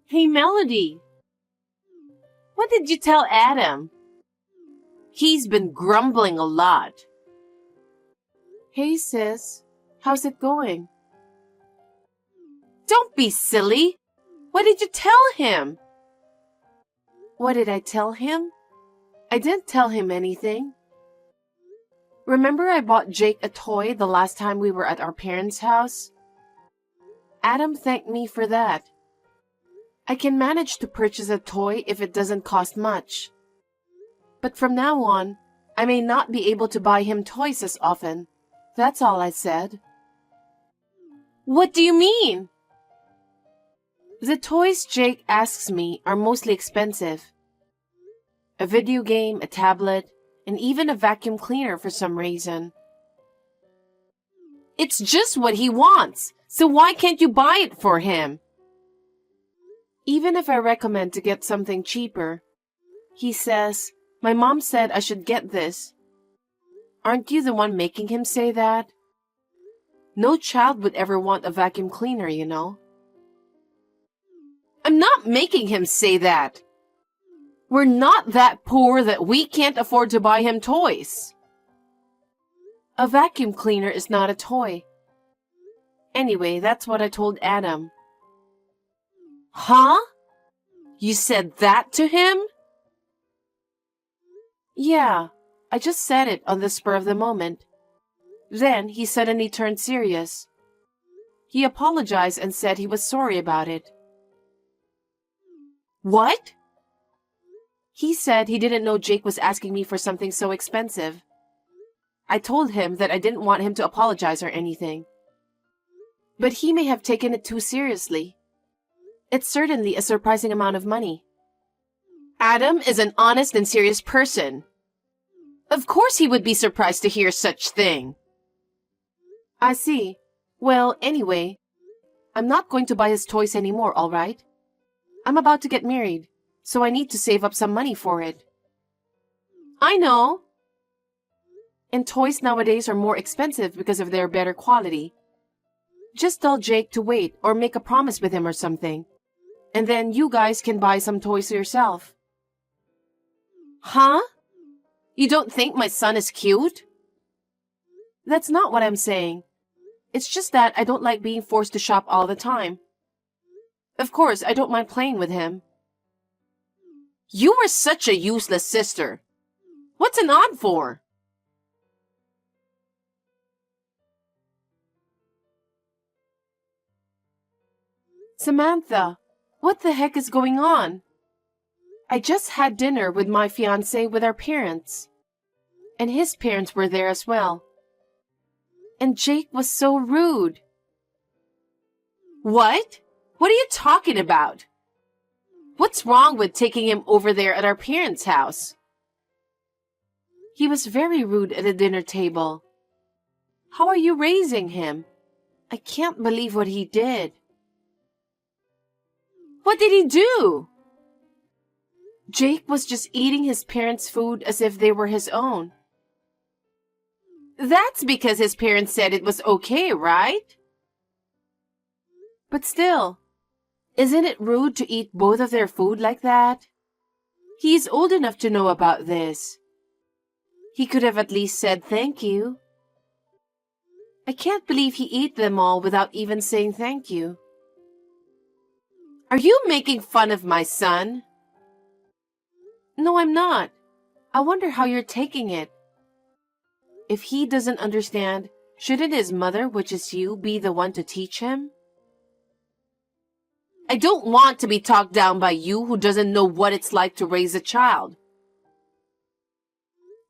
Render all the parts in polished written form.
Hey, Melody, what did you tell Adam? He's been grumbling a lot. Hey, sis, how's it going? Don't be silly. What did you tell him? What did I tell him? I didn't tell him anything. Remember I bought Jake a toy the last time we were at our parents' house? Adam thanked me for that. I can manage to purchase a toy if it doesn't cost much. But from now on, I may not be able to buy him toys as often. That's all I said. What do you mean? The toys Jake asks me are mostly expensive. A video game, a tablet, and even a vacuum cleaner for some reason. It's just what he wants, so why can't you buy it for him? Even if I recommend to get something cheaper, he says, "My mom said I should get this." Aren't you the one making him say that? No child would ever want a vacuum cleaner, you know. I'm not making him say that. We're not that poor that we can't afford to buy him toys. A vacuum cleaner is not a toy. Anyway, that's what I told Adam. Huh? You said that to him? Yeah, I just said it on the spur of the moment. Then he suddenly turned serious. He apologized and said he was sorry about it. What? He said he didn't know Jake was asking me for something so expensive. I told him that I didn't want him to apologize or anything. But he may have taken it too seriously. It's certainly a surprising amount of money. Adam is an honest and serious person. Of course he would be surprised to hear such thing. I see. Well, anyway, I'm not going to buy his toys anymore, all right? I'm about to get married, so I need to save up some money for it. I know. And toys nowadays are more expensive because of their better quality. Just tell Jake to wait or make a promise with him or something. And then you guys can buy some toys yourself. Huh? You don't think my son is cute? That's not what I'm saying. It's just that I don't like being forced to shop all the time. Of course, I don't mind playing with him. You are such a useless sister. What's an aunt for? Samantha, what the heck is going on? I just had dinner with my fiancé with our parents. And his parents were there as well. And Jake was so rude. What? What are you talking about? What's wrong with taking him over there at our parents' house? He was very rude at the dinner table. How are you raising him? I can't believe what he did. What did he do? Jake was just eating his parents' food as if they were his own. That's because his parents said it was okay, right? But still, isn't it rude to eat both of their food like that? He's old enough to know about this. He could have at least said thank you. I can't believe he ate them all without even saying thank you. Are you making fun of my son? No, I'm not. I wonder how you're taking it. If he doesn't understand, shouldn't his mother, which is you, be the one to teach him? I don't want to be talked down by you who doesn't know what it's like to raise a child.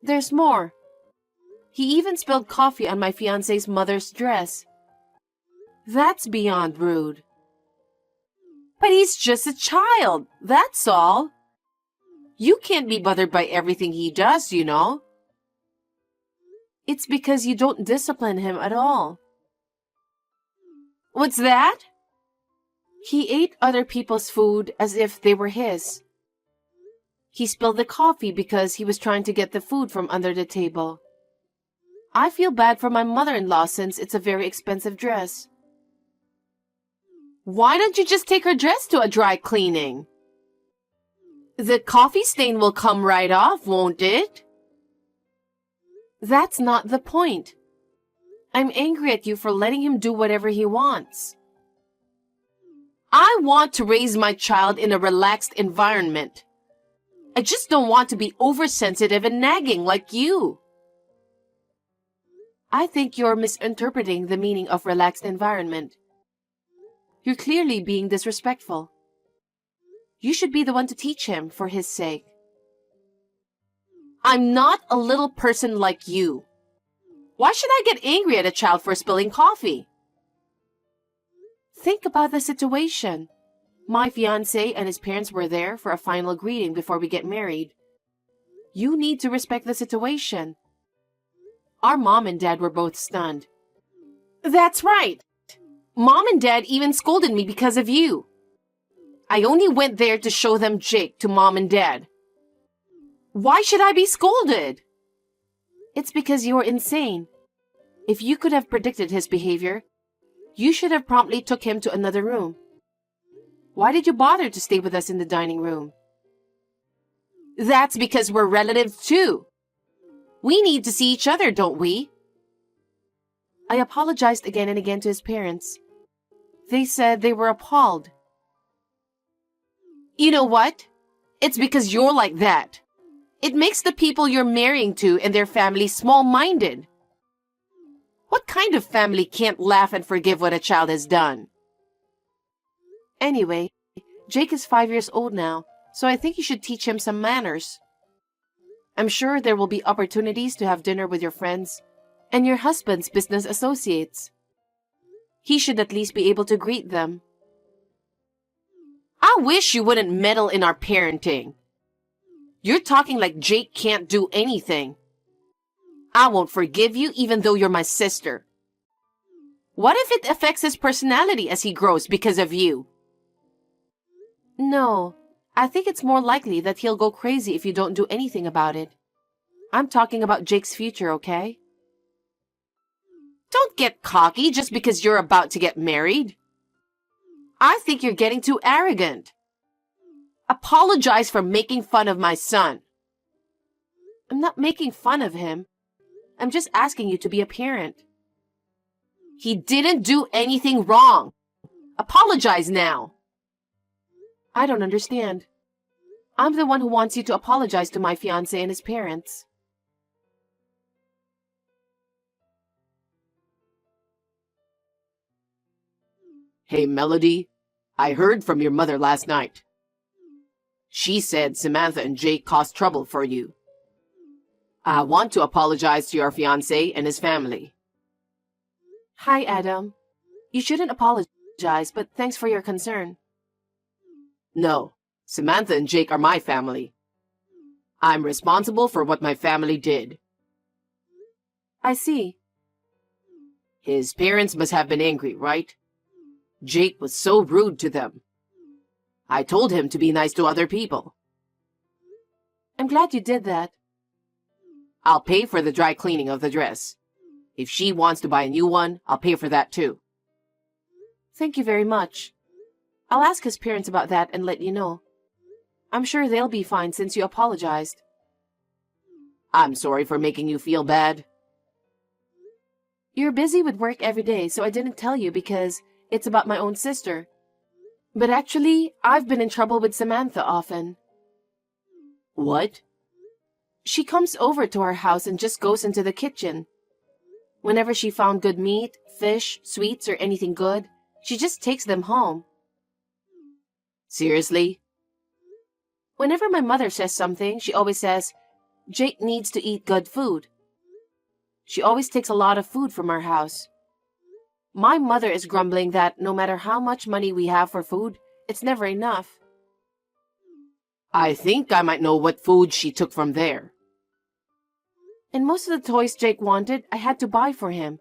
There's more. He even spilled coffee on my fiancé's mother's dress. That's beyond rude. But he's just a child, that's all. You can't be bothered by everything he does, you know. It's because you don't discipline him at all. What's that? He ate other people's food as if they were his. He spilled the coffee because he was trying to get the food from under the table. I feel bad for my mother-in-law since it's a very expensive dress. Why don't you just take her dress to a dry cleaning? The coffee stain will come right off, won't it? That's not the point. I'm angry at you for letting him do whatever he wants. I want to raise my child in a relaxed environment. I just don't want to be oversensitive and nagging like you. I think you're misinterpreting the meaning of relaxed environment. You're clearly being disrespectful. You should be the one to teach him for his sake. I'm not a little person like you. Why should I get angry at a child for spilling coffee? Think about the situation. My fiancé and his parents were there for a final greeting before we get married. You need to respect the situation. Our mom and dad were both stunned. That's right. Mom and dad even scolded me because of you. I only went there to show them Jake to mom and dad. Why should I be scolded? It's because you're insane. If you could have predicted his behavior, you should have promptly took him to another room. Why did you bother to stay with us in the dining room? That's because we're relatives too. We need to see each other, don't we? I apologized again and again to his parents. They said they were appalled. You know what? It's because you're like that. It makes the people you're marrying to and their family small-minded. What kind of family can't laugh and forgive what a child has done? Anyway, Jake is 5 years old now, so I think you should teach him some manners. I'm sure there will be opportunities to have dinner with your friends and your husband's business associates. He should at least be able to greet them. I wish you wouldn't meddle in our parenting. You're talking like Jake can't do anything. I won't forgive you even though you're my sister. What if it affects his personality as he grows because of you? No, I think it's more likely that he'll go crazy if you don't do anything about it. I'm talking about Jake's future, okay? Don't get cocky just because you're about to get married. I think you're getting too arrogant. Apologize for making fun of my son. I'm not making fun of him. I'm just asking you to be a parent. He didn't do anything wrong. Apologize now. I don't understand. I'm the one who wants you to apologize to my fiancé and his parents. Hey, Melody, I heard from your mother last night. She said Samantha and Jake caused trouble for you. I want to apologize to your fiancé and his family. Hi, Adam. You shouldn't apologize, but thanks for your concern. No, Samantha and Jake are my family. I'm responsible for what my family did. I see. His parents must have been angry, right? Jake was so rude to them. I told him to be nice to other people. I'm glad you did that. I'll pay for the dry cleaning of the dress. If she wants to buy a new one, I'll pay for that too. Thank you very much. I'll ask his parents about that and let you know. I'm sure they'll be fine since you apologized. I'm sorry for making you feel bad. You're busy with work every day, so I didn't tell you because it's about my own sister. But actually, I've been in trouble with Samantha often. What? She comes over to our house and just goes into the kitchen. Whenever she found good meat, fish, sweets, or anything good, she just takes them home. Seriously? Whenever my mother says something, she always says, Jake needs to eat good food. She always takes a lot of food from our house. My mother is grumbling that no matter how much money we have for food, it's never enough. I think I might know what food she took from there. And most of the toys Jake wanted, I had to buy for him.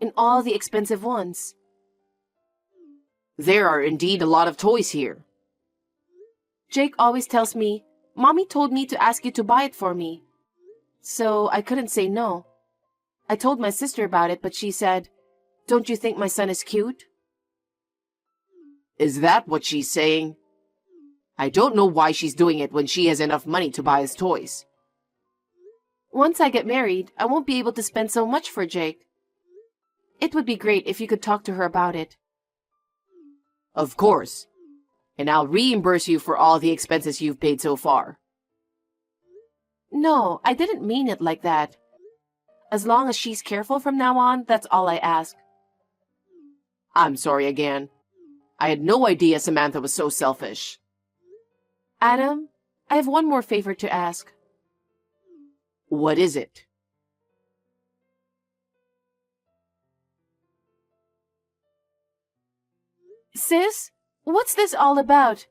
And all the expensive ones. There are indeed a lot of toys here. Jake always tells me, Mommy told me to ask you to buy it for me. So I couldn't say no. I told my sister about it, but she said, Don't you think my son is cute? Is that what she's saying? I don't know why she's doing it when she has enough money to buy us toys. Once I get married, I won't be able to spend so much for Jake. It would be great if you could talk to her about it. Of course. And I'll reimburse you for all the expenses you've paid so far. No, I didn't mean it like that. As long as she's careful from now on, that's all I ask. I'm sorry again. I had no idea Samantha was so selfish. Adam, I have one more favor to ask. What is it? Sis, what's this all about?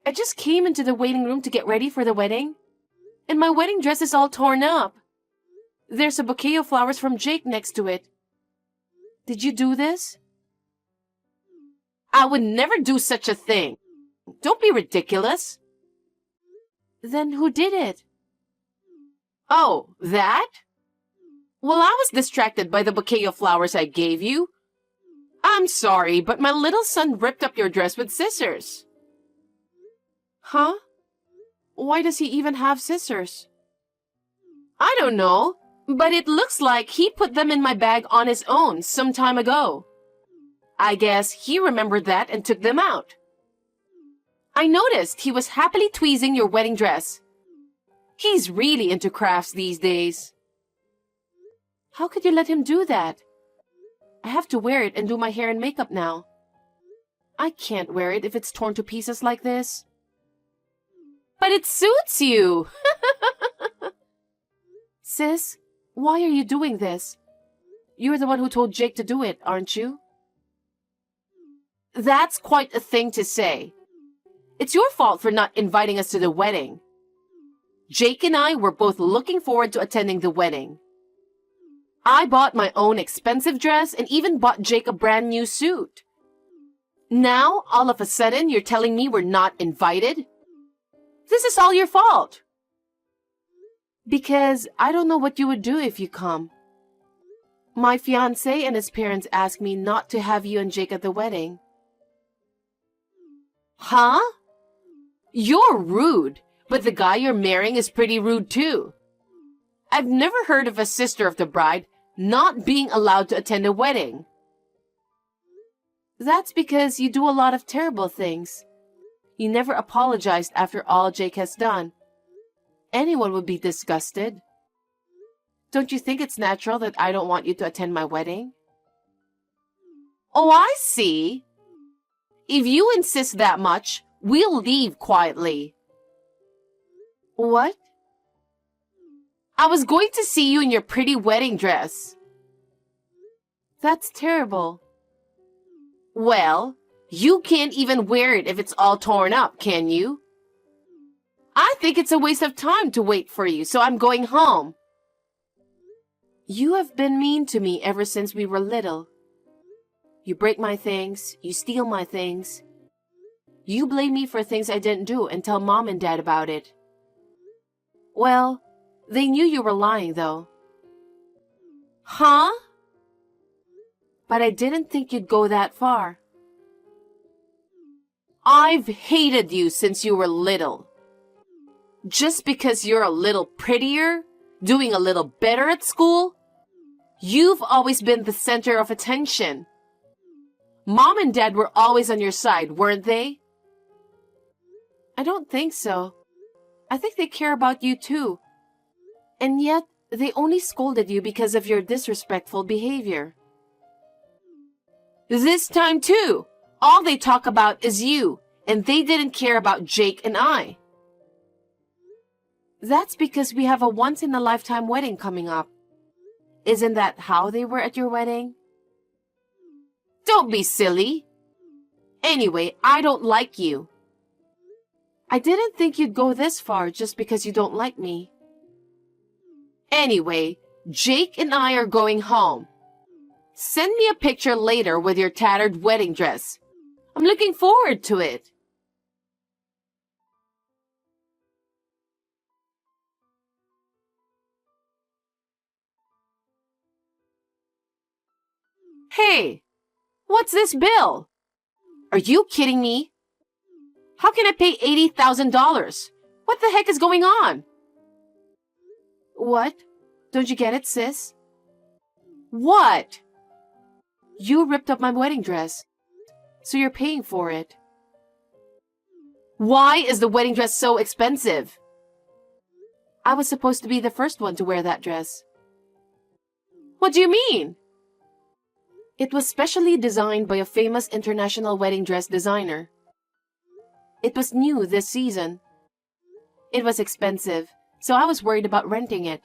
I just came into the waiting room to get ready for the wedding, and my wedding dress is all torn up. There's a bouquet of flowers from Jake next to it. Did you do this? I would never do such a thing. Don't be ridiculous. Then who did it? Oh, that? Well, I was distracted by the bouquet of flowers I gave you. I'm sorry, but my little son ripped up your dress with scissors. Huh? Why does he even have scissors? I don't know, but it looks like he put them in my bag on his own some time ago. I guess he remembered that and took them out. I noticed he was happily tweezing your wedding dress. He's really into crafts these days. How could you let him do that? I have to wear it and do my hair and makeup now. I can't wear it if it's torn to pieces like this. But it suits you! Sis, why are you doing this? You're the one who told Jake to do it, aren't you? That's quite a thing to say. It's your fault for not inviting us to the wedding. Jake and I were both looking forward to attending the wedding. I bought my own expensive dress and even bought Jake a brand new suit. Now, all of a sudden, you're telling me we're not invited? This is all your fault. Because I don't know what you would do if you come. My fiancé and his parents asked me not to have you and Jake at the wedding. Huh? You're rude, but the guy you're marrying is pretty rude too. I've never heard of a sister of the bride not being allowed to attend a wedding. That's because you do a lot of terrible things. You never apologized after all Jake has done. Anyone would be disgusted. Don't you think it's natural that I don't want you to attend my wedding? Oh, I see. If you insist that much, we'll leave quietly. What? I was going to see you in your pretty wedding dress. That's terrible. Well, you can't even wear it if it's all torn up, can you? I think it's a waste of time to wait for you, so I'm going home. You have been mean to me ever since we were little. You break my things, you steal my things. You blame me for things I didn't do and tell Mom and Dad about it. Well, they knew you were lying, though. Huh? But I didn't think you'd go that far. I've hated you since you were little. Just because you're a little prettier, doing a little better at school, you've always been the center of attention. Mom and Dad were always on your side, weren't they? I don't think so. I think they care about you too. And yet, they only scolded you because of your disrespectful behavior. This time too, all they talk about is you, and they didn't care about Jake and I. That's because we have a once-in-a-lifetime wedding coming up. Isn't that how they were at your wedding? Don't be silly. Anyway, I don't like you. I didn't think you'd go this far just because you don't like me. Anyway, Jake and I are going home. Send me a picture later with your tattered wedding dress. I'm looking forward to it. Hey, what's this bill? Are you kidding me? How can I pay $80,000? What the heck is going on? What? Don't you get it, sis? What? You ripped up my wedding dress, so you're paying for it. Why is the wedding dress so expensive? I was supposed to be the first one to wear that dress. What do you mean? It was specially designed by a famous international wedding dress designer. It was new this season. It was expensive, so I was worried about renting it.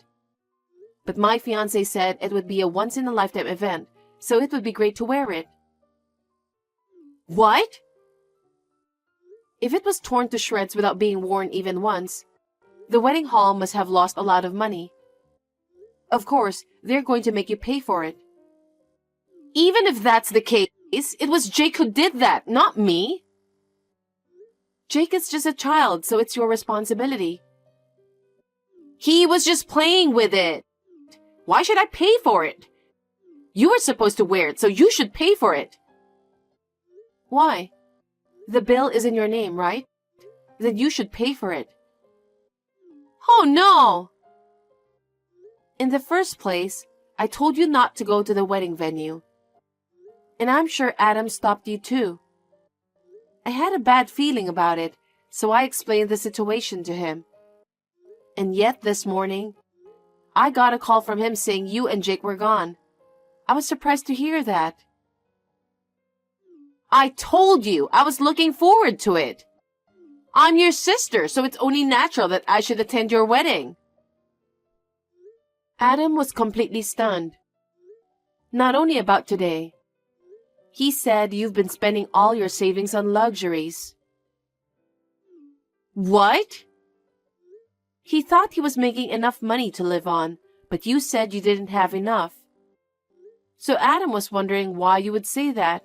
But my fiancé said it would be a once-in-a-lifetime event, so it would be great to wear it. What? If it was torn to shreds without being worn even once, the wedding hall must have lost a lot of money. Of course, they're going to make you pay for it. Even if that's the case, it was Jake who did that, not me. Jake is just a child, so it's your responsibility. He was just playing with it. Why should I pay for it? You were supposed to wear it, so you should pay for it. Why? The bill is in your name, right? Then you should pay for it. Oh no! In the first place, I told you not to go to the wedding venue. And I'm sure Adam stopped you too. I had a bad feeling about it, so I explained the situation to him. And yet this morning, I got a call from him saying you and Jake were gone. I was surprised to hear that. I told you I was looking forward to it. I'm your sister, so it's only natural that I should attend your wedding. Adam was completely stunned. Not only about today. He said you've been spending all your savings on luxuries. What? He thought he was making enough money to live on, but you said you didn't have enough. So Adam was wondering why you would say that.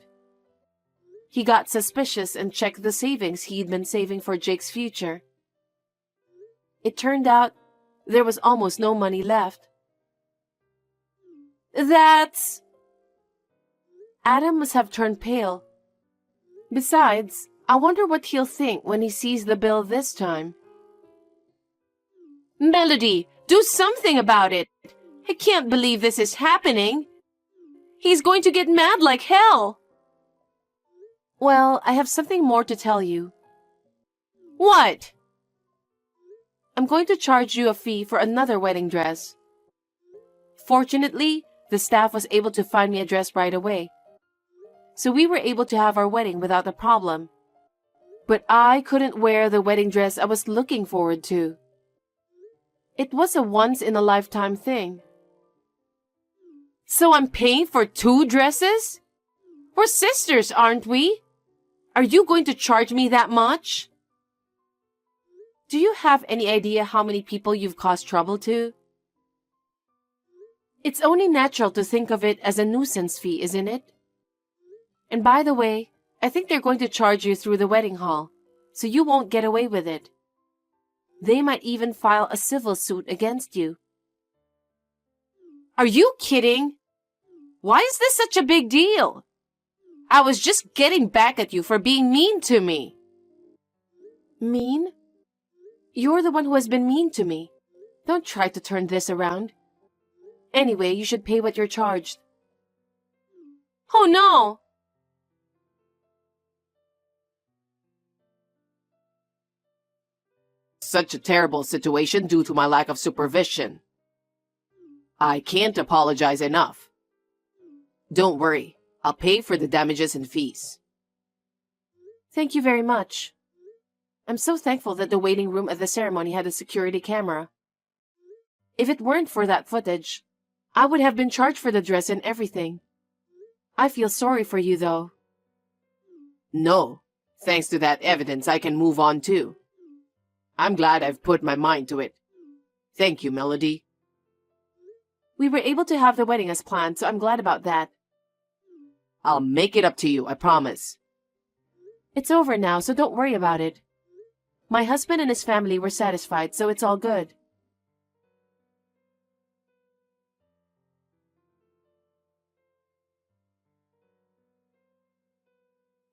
He got suspicious and checked the savings he'd been saving for Jake's future. It turned out there was almost no money left. That's... Adam must have turned pale. Besides, I wonder what he'll think when he sees the bill this time. Melody, do something about it. I can't believe this is happening. He's going to get mad like hell. Well, I have something more to tell you. What? I'm going to charge you a fee for another wedding dress. Fortunately, the staff was able to find me a dress right away. So we were able to have our wedding without a problem. But I couldn't wear the wedding dress I was looking forward to. It was a once-in-a-lifetime thing. So I'm paying for 2 dresses? We're sisters, aren't we? Are you going to charge me that much? Do you have any idea how many people you've caused trouble to? It's only natural to think of it as a nuisance fee, isn't it? And by the way, I think they're going to charge you through the wedding hall, so you won't get away with it. They might even file a civil suit against you. Are you kidding? Why is this such a big deal? I was just getting back at you for being mean to me. Mean? You're the one who has been mean to me. Don't try to turn this around. Anyway, you should pay what you're charged. Oh no! Such a terrible situation due to my lack of supervision. I can't apologize enough. Don't worry, I'll pay for the damages and fees. Thank you very much. I'm so thankful that the waiting room at the ceremony had a security camera. If it weren't for that footage, I would have been charged for the dress and everything. I feel sorry for you, though. No, thanks to that evidence, I can move on too. I'm glad I've put my mind to it. Thank you, Melody. We were able to have the wedding as planned, so I'm glad about that. I'll make it up to you, I promise. It's over now, so don't worry about it. My husband and his family were satisfied, so it's all good.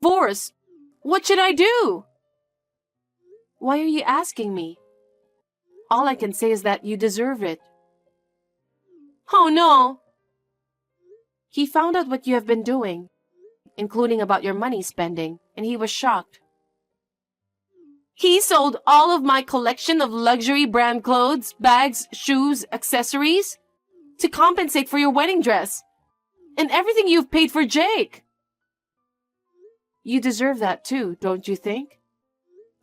Divorce? What should I do? Why are you asking me? All I can say is that you deserve it. Oh no! He found out what you have been doing, including about your money spending, and he was shocked. He sold all of my collection of luxury brand clothes, bags, shoes, accessories to compensate for your wedding dress and everything you've paid for Jake. You deserve that too, don't you think?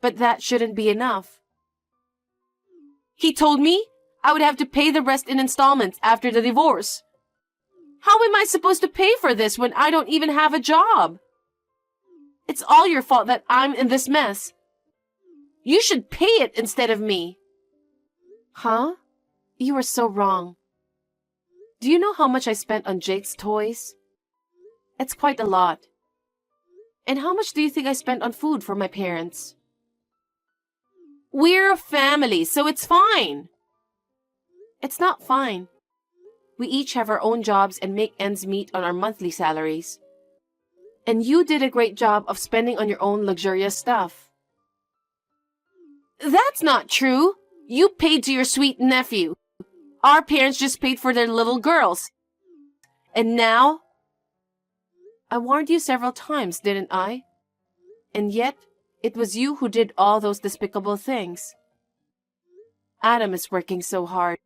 But that shouldn't be enough. He told me I would have to pay the rest in installments after the divorce. How am I supposed to pay for this when I don't even have a job? It's all your fault that I'm in this mess. You should pay it instead of me. Huh? You are so wrong. Do you know how much I spent on Jake's toys? It's quite a lot. And how much do you think I spent on food for my parents? We're a family, so it's fine. It's not fine. We each have our own jobs and make ends meet on our monthly salaries. And you did a great job of spending on your own luxurious stuff. That's not true. You paid to your sweet nephew. Our parents just paid for their little girls. And now? I warned you several times, didn't I? And yet, it was you who did all those despicable things. Adam is working so hard,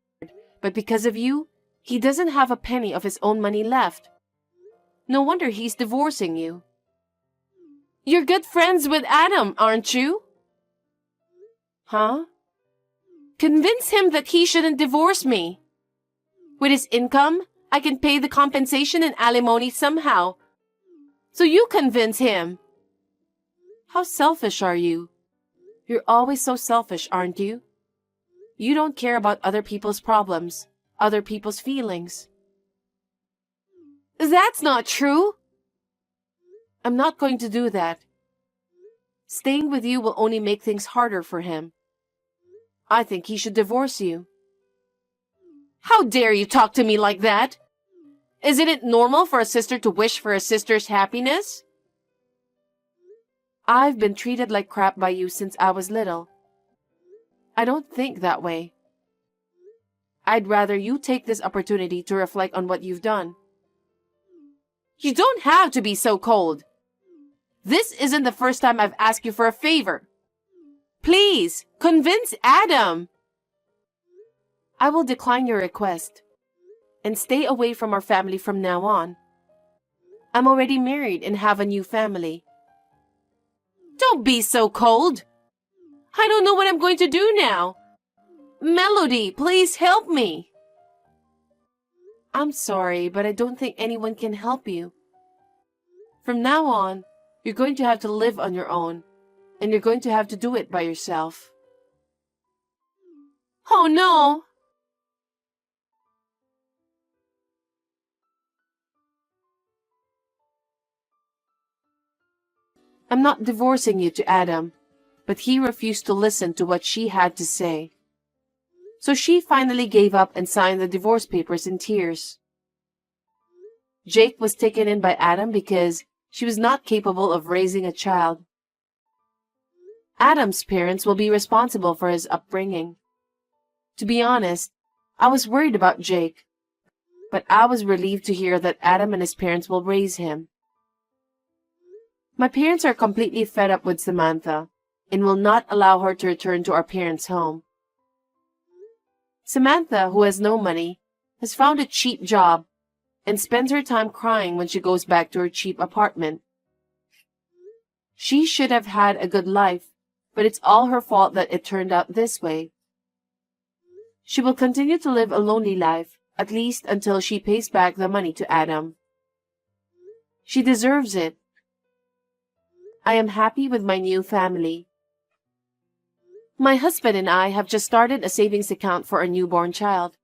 but because of you, he doesn't have a penny of his own money left. No wonder he's divorcing you. You're good friends with Adam, aren't you? Huh? Convince him that he shouldn't divorce me. With his income, I can pay the compensation and alimony somehow. So you convince him. How selfish are you? You're always so selfish, aren't you? You don't care about other people's problems, other people's feelings. That's not true. I'm not going to do that. Staying with you will only make things harder for him. I think he should divorce you. How dare you talk to me like that? Isn't it normal for a sister to wish for a sister's happiness? I've been treated like crap by you since I was little. I don't think that way. I'd rather you take this opportunity to reflect on what you've done. You don't have to be so cold. This isn't the first time I've asked you for a favor. Please, convince Adam. I will decline your request and stay away from our family from now on. I'm already married and have a new family. Don't be so cold. I don't know what I'm going to do now. Melody, please help me. I'm sorry, but I don't think anyone can help you. From now on, you're going to have to live on your own, and you're going to have to do it by yourself. Oh no! I'm not divorcing you to Adam, but he refused to listen to what she had to say. So she finally gave up and signed the divorce papers in tears. Jake was taken in by Adam because she was not capable of raising a child. Adam's parents will be responsible for his upbringing. To be honest, I was worried about Jake, but I was relieved to hear that Adam and his parents will raise him. My parents are completely fed up with Samantha and will not allow her to return to our parents' home. Samantha, who has no money, has found a cheap job and spends her time crying when she goes back to her cheap apartment. She should have had a good life, but it's all her fault that it turned out this way. She will continue to live a lonely life, at least until she pays back the money to Adam. She deserves it. I am happy with my new family. My husband and I have just started a savings account for our newborn child.